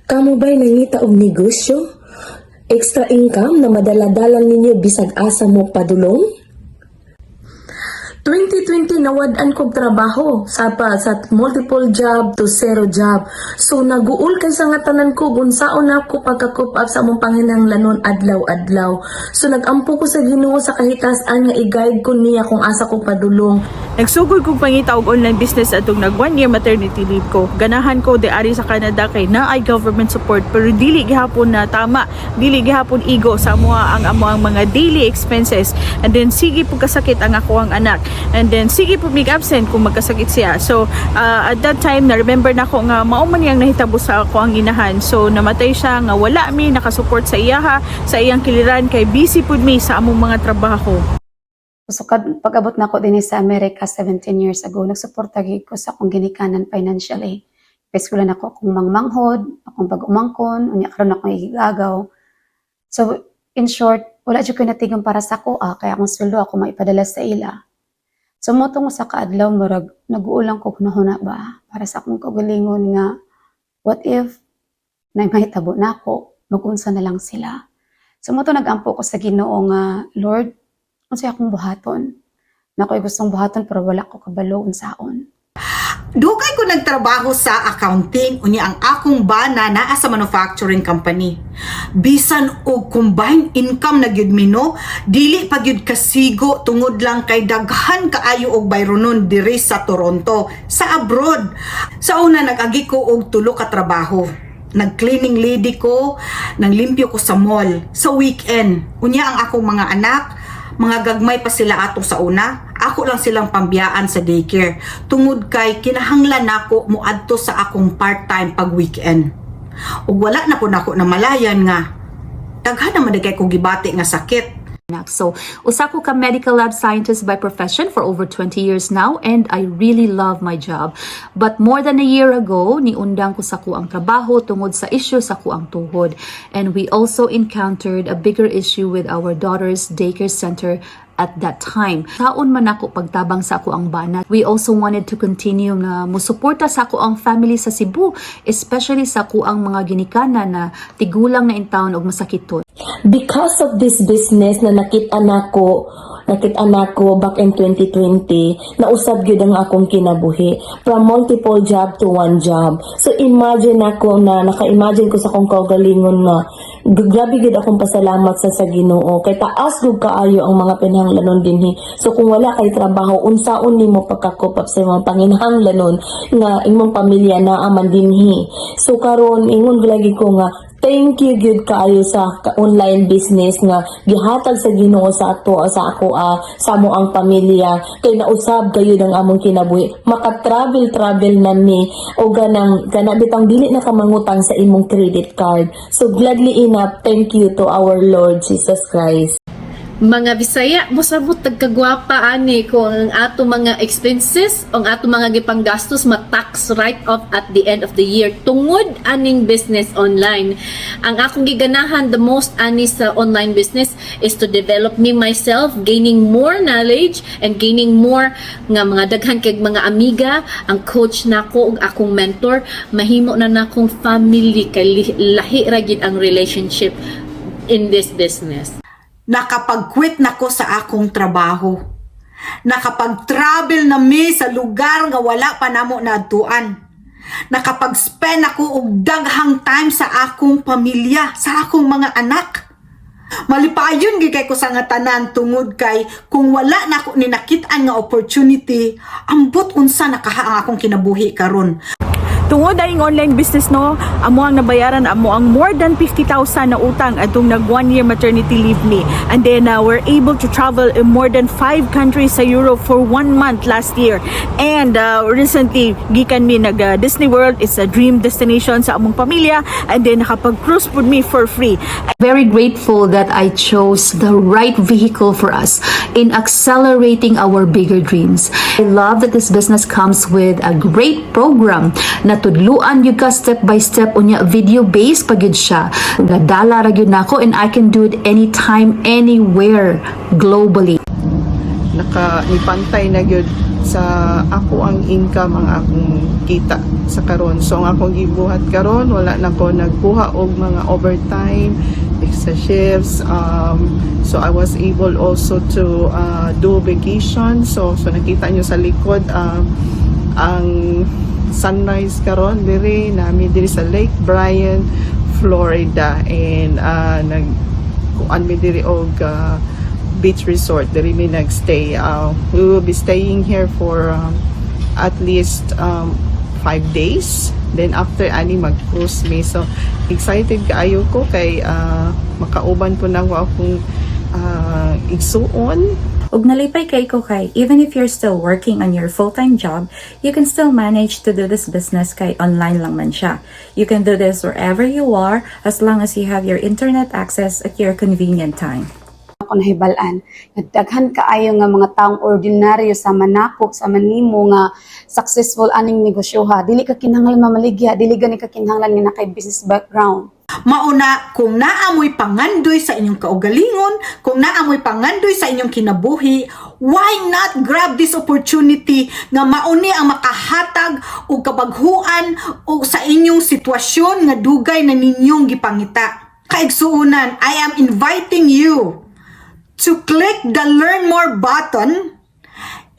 Kamo ba'y nangita og negosyo? Extra income na madala-dalang ninyo bisag asa mo padulong? 2020 nawad-an kog trabaho sa multiple job to zero job. So naguul kay sa nga tanan ko unsaon ako pagka-cope up sa among panginahanglanon adlaw-adlaw. So nagampo ko sa Ginoo sa kahitasan nga i-guide ko niya kung asa ko padulong. Nagsugod kong pangita og online business atong nag 1 year maternity leave ko. Ganahan ko di ari sa Canada kay naay government support pero dili gihapon na tama, dili gihapon igo sa ang mga daily expenses. And then sige po kasakit ang ako ang anak. And then sige po mig absent kung magkasakit siya. So at that time na remember na ko nga mao man yang nahitabo sa ako ang inahan. So namatay siya nga wala mi nakasupport sa iyaha, sa iyang kiliran kay busy pud mi sa among mga trabaho. So pag-abot na ko din sa America 17 years ago, nagsuporta ko sa akong ginikanan financially. Peskulan ako akong mangmanghod, akong pag-umangkon, unya karon akong igagaw. So in short, wala jud ko natigang para sa ko, kaya akong sweldo ako maipadala sa ila. So motong sa kaadlaw murag nag-uulang ko kunahuna ba para sa akong kagalingon nga what if mahitabo na ako, mag-unsa na lang sila. So motong nagampo ko sa Ginoo nga Lord, unsay akong buhaton. Nakoy gustong buhaton pero wala ko kabalo unsaon. Dugay ko nagtrabaho sa accounting unya ang akong bana naa sa manufacturing company. Bisan og combined income na gyud mi no, dili pa gyud kasigo tungod lang kay daghan kaayo og bayronon diri sa Toronto, sa abroad. Sa una nag-agi ko og tulo ka trabaho. Nag-cleaning lady ko, nanglimpyo ko sa mall sa weekend. Unya ang akong mga anak mga gagmay pa sila ato sa una, ako lang silang pambiyaan sa daycare. Tungod kay kinahanglan nako moadto sa akong part-time pag weekend. Ug wala na po nako na malayan nga daghan na madagay ko gibati nga sakit. So, usa ko ka medical lab scientist by profession for over 20 years now and I really love my job. But more than a year ago, niundang ko sa kuang trabaho tungod sa issue sa kuang tuhod. And we also encountered a bigger issue with our daughter's daycare center at that time. Taon man ako pagtabang sa ako ang bana. We also wanted to continue nga musuporta sa ako ang family sa Cebu, especially sa ako ang mga ginikanan na tigulang na in town og masakiton. Because of this business na nakita nako back in 2020, nausab gyud ang akong kinabuhi from multiple job to one job. So imagine ako na naka-imagine ko sa akong kaugalingon nga grabe gyud akong pasalamat sa Ginoo kay taas gyud kaayo ang mga pinahanglanon dinhi. So kung wala kay trabaho, unsaon nimo pagka-cope up sa mga panginahanglanon nga imong pamilya naa man dinhi. So karon ingon lagi ko nga thank you gyud kaayo sa online business nga gihatag sa Ginoo sa ato sa ako sa amo ang pamilya kay nausab kayo ng among kinabuhi maka-travel na ni o ganang bitang dili na kamangutang sa imong credit card. So gladly enough, thank you to our Lord Jesus Christ. Mga Bisaya, mosabot tagkagwapa ani ko ang ato mga expenses, ang ato mga gipanggastos ma-tax write-off at the end of the year tungod aning business online. Ang akong giganahan the most ani sa online business is to develop me myself, gaining more knowledge and gaining more nga mga daghan kay mga amiga, ang coach nako ug akong mentor, mahimo na nakong family kay lahi ra gyud ang relationship in this business. Nakapag-quit na ko sa akong trabaho. Nakapag-travel na mi sa lugar nga wala pa namo naadtuan. Nakapag-spend ako og daghang time sa akong pamilya, sa akong mga anak. Malipayon gyud kay ko sa nga tanan tungod kay kung wala na ako ni nakit-an nga opportunity, ambot unsa nakaha ang akong kinabuhi karon. Tungod aning online business no, amo ang nabayaran amo ang more than 50,000 na utang atong nag 1 year maternity leave ni. And then we're able to travel in more than 5 countries sa Europe for 1 month last year. And recently gikan mi nag Disney World, is a dream destination sa among pamilya, and then nakapag-cruise pud mi for free. Very grateful that I chose the right vehicle for us in accelerating our bigger dreams. I love that this business comes with a great program na tudluan yung ka step by step unya video based pagyud siya. Nadala ra gyud nako and I can do it anytime, anywhere, globally. nipantay na gyud sa ako ang income, ang akong kita sa karon. So ang akong gibuhat karon, wala na ko nagkuha og mga overtime, extra shifts. So I was able also to do vacation. So nakita nyo sa likod ang sunrise karon diri nami diri sa Lake Bryan, Florida, and kuan mi diri og beach resort diri mi nagstay. We will be staying here for at least 5 days. Then after ani mag-cruise mi. So excited kaayo ko kay makauban po nang akong igsuon. Ug nalipay kay ko kay even if you're still working on your full-time job, you can still manage to do this business kay online lang man siya. You can do this wherever you are as long as you have your internet access at your convenient time. Ako nahibalaan, daghan kaayo nga mga taong ordinaryo sa manako, sa manimo nga successful aning negosyoha. Dili ka kinahanglan mamaligya, dili gani ka kinahanglan nga nakay business background. Mauna, kung naamoy pangandoy sa inyong kaugalingon, kung naamoy pangandoy sa inyong kinabuhi, why not grab this opportunity nga mauni ang makahatag o kabaghuan o sa inyong sitwasyon nga dugay na ninyong gipangita. Kaigsuunan, I am inviting you to click the Learn More button,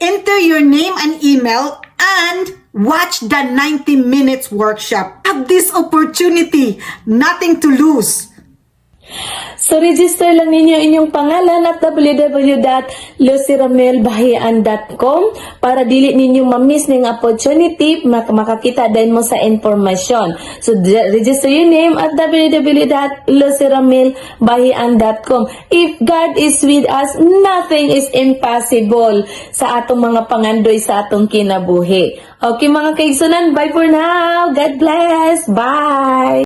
enter your name and email, and watch the 90 minutes workshop. Have this opportunity, nothing to lose. So, register lang ninyo inyong pangalan at www.lucyramelbahian.com para dili ninyo ma-miss ng opportunity makakita din mo sa informasyon. So, register your name at www.lucyramelbahian.com. If God is with us, nothing is impossible sa atong mga pangandoy sa atong kinabuhi. Okay mga kaigsunan, bye for now. God bless. Bye.